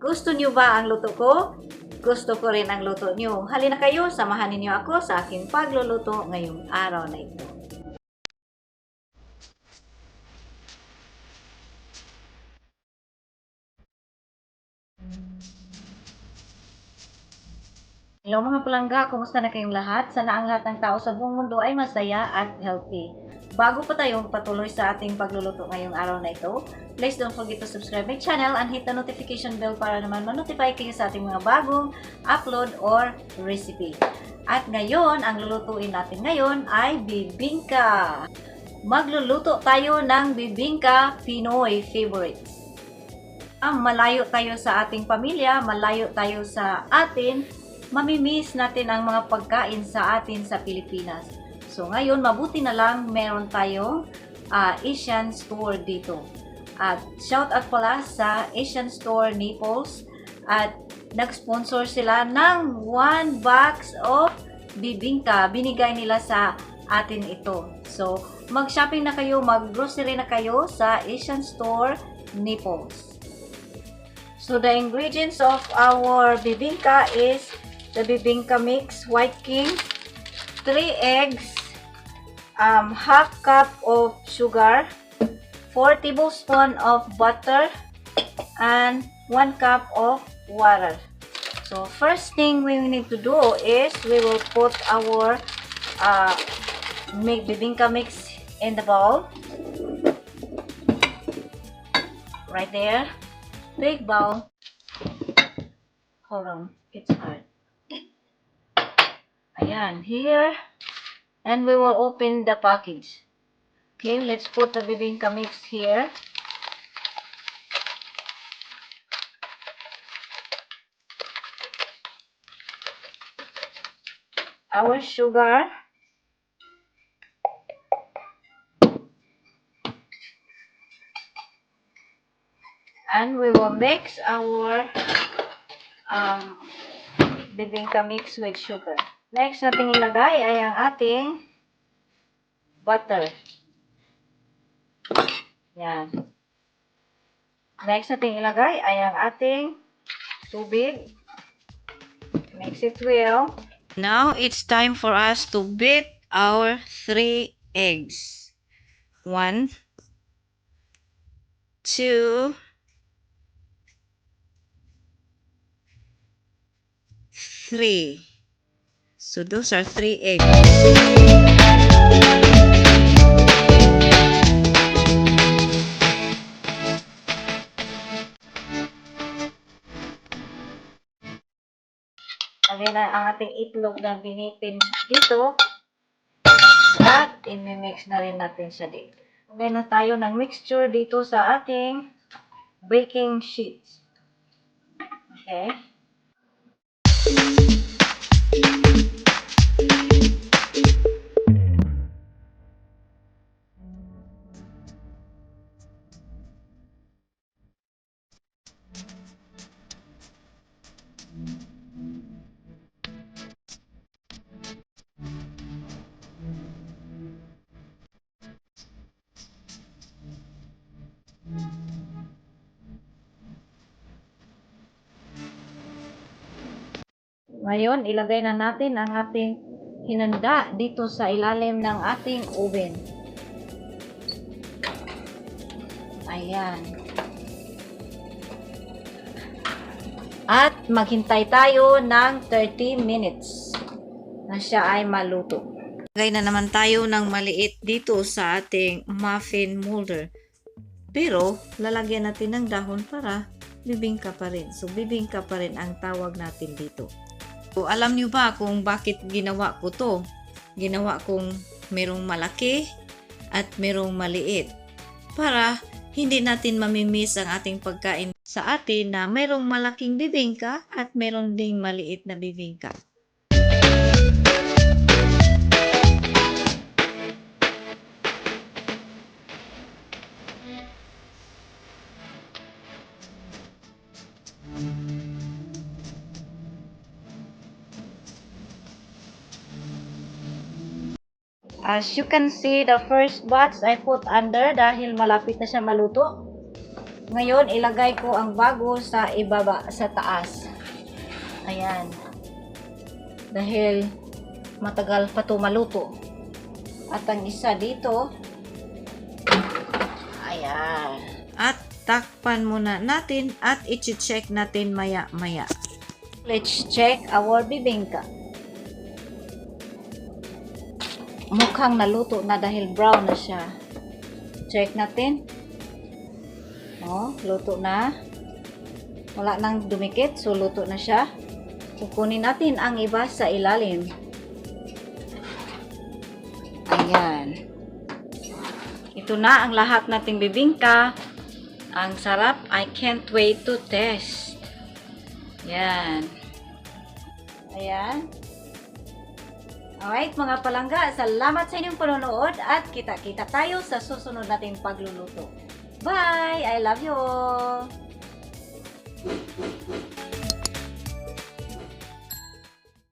Gusto niyo ba ang luto ko? Gusto ko rin ang luto niyo. Halina kayo, samahan ninyo ako sa aking pagluluto ngayong araw na ito. Hello mga palangga, kumusta na kayong lahat? Sana ang lahat ng tao sa buong mundo ay masaya at healthy. Bago pa tayo patuloy sa ating pagluluto ngayong araw na ito, please don't forget to subscribe my channel and hit the notification bell para naman ma-notify kayo sa ating mga bagong upload or recipe. At ngayon, ang lulutuin natin ngayon ay bibingka. Magluluto tayo ng bibingka Pinoy favorites. Malayo tayo sa ating pamilya, malayo tayo sa atin, mamimiss natin ang mga pagkain sa atin sa Pilipinas. So ngayon, mabuti na lang meron tayong Asian store dito. At shout out pala sa Asian store Naples at nag-sponsor sila ng 1 box of bibingka. Binigay nila sa atin ito. So mag-shopping na kayo, mag-grocery na kayo sa Asian store Naples. So the ingredients of our bibingka is the bibingka mix, white king, 3 eggs, half cup of sugar, 4 tablespoons of butter, and 1 cup of water. So first thing we need to do is we will put our bibingka mix in the bowl. Right there. Big bowl. Hold on, it's hard. Ayan, here. And we will open the package. Okay, let's put the bibingka mix here. Our sugar. And we will mix our bibingka mix with sugar. Next nating ilagay ay ang ating butter. Yan. Next nating ilagay ay ang ating tubig. Mix it well. Now it's time for us to beat our 3 eggs. 1, 2, 3. So those are 3 eggs. Lagyan na ang ating itlog na binitin dito. At i-mix na rin natin siya dito. Lagyan na tayo ng mixture dito sa ating baking sheets. Okay. Ngayon, ilagay na natin ang ating hinanda dito sa ilalim ng ating oven. Ayan. At maghintay tayo ng 30 minutes na siya ay maluto. Ilagay na naman tayo ng maliit dito sa ating muffin molder. Pero, lalagyan natin ng dahon para bibingka pa rin. So, bibingka pa rin ang tawag natin dito. So, alam nyo ba kung bakit ginawa ko to? Ginawa kong merong malaki at merong maliit. Para hindi natin mamimiss ang ating pagkain sa atin na merong malaking bibingka at meron ding maliit na bibingka. As you can see, the first batch I put under dahil malapit na siya maluto. Ngayon, ilagay ko ang bago sa ibaba, sa taas. Ayan. Dahil matagal pa ito maluto. At ang isa dito, ayan. At takpan muna natin at i-check natin maya-maya. Let's check our bibingka. Mukhang naluto na dahil brown na siya. Check natin. Oh, luto na. Wala nang dumikit, so luto na siya. Kukunin natin ang iba sa ilalim. Ayan. Ito na ang lahat nating bibingka. Ang sarap. I can't wait to test. Yan. Ayan. Alright mga palangga, salamat sa inyong panonood at kita-kita tayo sa susunod nating pagluluto. Bye! I love you all!